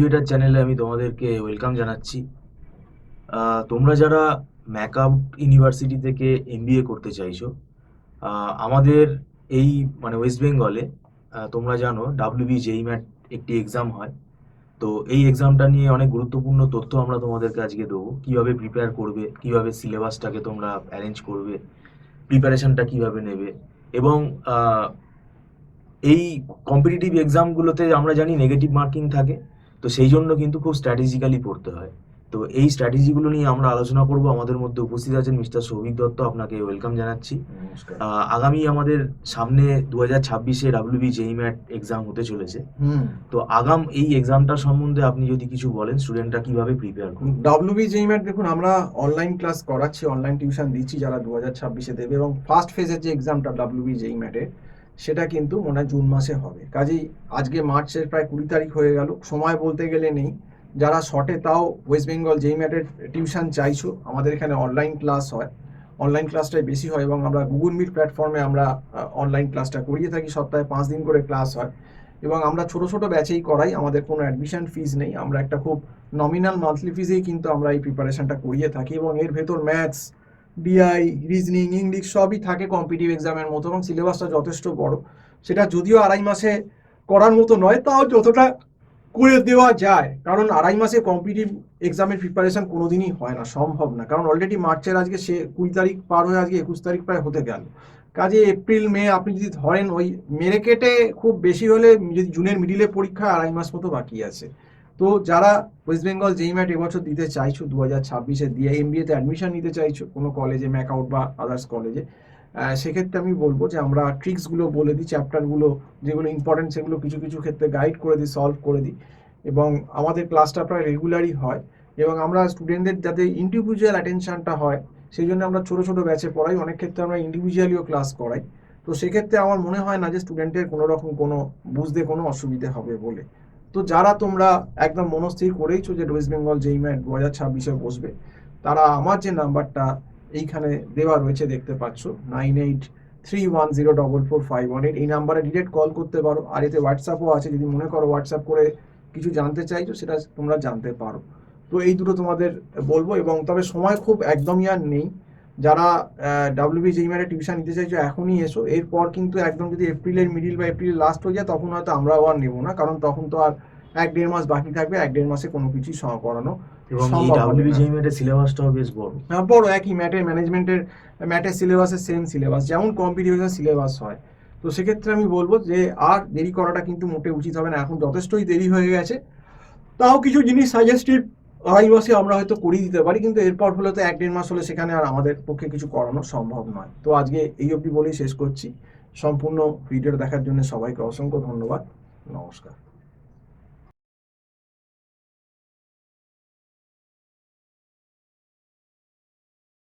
Educator চ্যানেলে আমি তোমাদেরকে ওয়েলকাম জানাচ্ছি। তোমরা যারা ম্যাকআউট ইউনিভার্সিটি থেকে এমবিএ করতে চাইছো, আমাদের এই মানে ওয়েস্ট বেঙ্গলে তোমরা জানো ডাব্লিউবি জেই ম্যাট একটি এক্সাম হয়। তো এই এক্সামটা নিয়ে অনেক গুরুত্বপূর্ণ তথ্য আমরা তোমাদেরকে আজকে দেবো। কীভাবে প্রিপেয়ার করবে, কীভাবে সিলেবাসটাকে তোমরা অ্যারেঞ্জ করবে, প্রিপারেশনটা কীভাবে নেবে। এবং এই কম্পিটিটিভ এক্সামগুলোতে আমরা জানি নেগেটিভ মার্কিং থাকে। তো সেই জন্য কিন্তু খুব স্ট্র্যাটেজিক্যালি পড়তে হয়। তো এই স্ট্র্যাটেজিগুলো নিয়ে আমরা আলোচনা করব। আমাদের মধ্যে উপস্থিত আছেন মিস্টার সৌভিক দত্ত, আপনাকে ওয়েলকাম জানাচ্ছি। নমস্কার। আগামী আমাদের সামনে 2026-এ ডাব্লিউবি জেই ম্যাট এক্সাম হতে চলেছে। তো এই এক্সামটার সম্বন্ধে আপনি যদি কিছু বলেন, স্টুডেন্টরা কিভাবে প্রিপেয়ার করবে। ডাব্লিউবি জেই ম্যাট দেখুন, আমরা অনলাইন ক্লাস করাচ্ছি, অনলাইন টিউশন দিচ্ছি যারা 2026-এ দেবে, এবং ফার্স্ট ফেজের যে এক্সামটা ডাব্লিউবি জেই ম্যাটে সেটা কিন্তু মনে হয় জুন মাসে হবে। কাজেই আজকে মার্চের প্রায় 20 তারিখ হয়ে গেল, সময় বলতে গেলে নেই। যারা শর্টে তাও ওয়েস্ট বেঙ্গল জেই ম্যাটের টিউশন চাইছো, আমাদের এখানে অনলাইন ক্লাস হয়, অনলাইন ক্লাসটাই বেশি হয়, এবং আমরা গুগল মিট প্ল্যাটফর্মে আমরা অনলাইন ক্লাসটা করিয়ে থাকি। সপ্তাহে 5 দিন করে ক্লাস হয়, এবং আমরা ছোট ছোট ব্যাচেই করাই। আমাদের কোনো অ্যাডমিশন ফিজ নেই, আমরা একটা খুব নমিনাল মান্থলি ফিজেই কিন্তু আমরা এই প্রিপারেশনটা করিয়ে থাকি, এবং এর ভেতর ম্যাথস, ডিআই, রিজনিং, ইংলিশ সবই থাকে কম্পিটিটিভ এক্সামের মতো, এবং সিলেবাসটা যথেষ্ট বড়। সেটা যদিও 2.5 মাসে করার মতো নয়, তাও যতটা করে দেওয়া যায়, কারণ 2.5 মাসে কম্পিটিটিভ এক্সামের প্রিপারেশন কোনোদিনই হয় না, সম্ভব না। কারণ অলরেডি মার্চের আজকে 20 তারিখ পার হয়ে আজকে 21 তারিখ প্রায় হতে গেল। কাজে এপ্রিল মে আপনি যদি ধরেন, ওই মেরে কেটে খুব বেশি হলে যদি জুনের মিডিলে পরীক্ষা, 2.5 মাস মতো বাকি আছে। তো যারা ওয়েস্ট বেঙ্গল জেই ম্যাট এবছর দিতে চাইছো, 2026-এ দিয়ে এমবিএতে অ্যাডমিশন নিতে চাইছো কোনো কলেজে, ম্যাকআউট বা আদার্স কলেজে, সেক্ষেত্রে আমি বলবো যে আমরা ট্রিক্সগুলো বলে দিই, চ্যাপ্টারগুলো যেগুলো ইম্পর্টেন্ট সেগুলো কিছু কিছু ক্ষেত্রে গাইড করে দিই, সলভ করে দিই, এবং আমাদের ক্লাসটা প্রায় রেগুলারই হয়। এবং আমরা স্টুডেন্টদের যাতে ইন্ডিভিজুয়াল অ্যাটেনশনটা হয়, সেই জন্য আমরা ছোটো ছোটো ব্যাচে পড়াই, অনেক ক্ষেত্রে আমরা ইন্ডিভিজুয়ালিও ক্লাস করাই। তো সেক্ষেত্রে আমার মনে হয় না যে স্টুডেন্টের কোনো রকম কোনো বুঝতে কোনো অসুবিধে হবে বলে। তো যারা তোমরা একদম মনস্থির করেইছো যে ওয়েস্ট বেঙ্গল জেই ম্যাট 2026-এ বসবে, তারা আমার যে নাম্বারটা এইখানে দেওয়া রয়েছে দেখতে পাচ্ছ, 9831044518, এই নাম্বারে ডিরেক্ট কল করতে পারো। আর এতে হোয়াটসঅ্যাপও আছে, যদি মনে করো হোয়াটসঅ্যাপ করে কিছু জানতে চাইছো সেটা তোমরা জানতে পারো। তো এই দুটো তোমাদের বলবো, এবং তবে সময় খুব একদমই আর নেই। যারা ডাব্লিউবি জেই ম্যাটে টিউশন নিতে চাইছো এখনই এসো, এরপর কিন্তু একদম যদি এপ্রিলের মিডিল বা এপ্রিলের লাস্ট হয়ে যায়, তখন হয়তো আমরাও আর নেবো না, কারণ তখন তো আর 1-1.5 মাস বাকি থাকবে, 1-1.5 মাসে কোনো কিছুই করানো এবং এই সম্ভব হবে ডাব্লিউবি না। জেই ম্যাটের সিলেবাসটাও বেশ বড়। বড়, একই ম্যাটের ম্যানেজমেন্টের ম্যাটের সিলেবাসের সেম সিলেবাস, যেমন কম্পিটিটিভ সিলেবাস হয়। তো সেক্ষেত্রে আমি বলবো যে আর দেরি করাটা কিন্তু মোটে উচিত হবে না, এখন যথেষ্টই দেরি হয়ে গেছে। তাও কিছু জিনিস সাজেস্টিভ 2.5 মাসে আমরা হয়তো করিয়ে দিতে পারি, কিন্তু এরপর হলে তো 1-1.5 মাস হলে সেখানে আর আমাদের পক্ষে কিছু করানো সম্ভব নয়। তো আজকে এই অবধি বলেই শেষ করছি। সম্পূর্ণ ভিডিওটা দেখার জন্য সবাইকে অসংখ্য ধন্যবাদ। নমস্কার।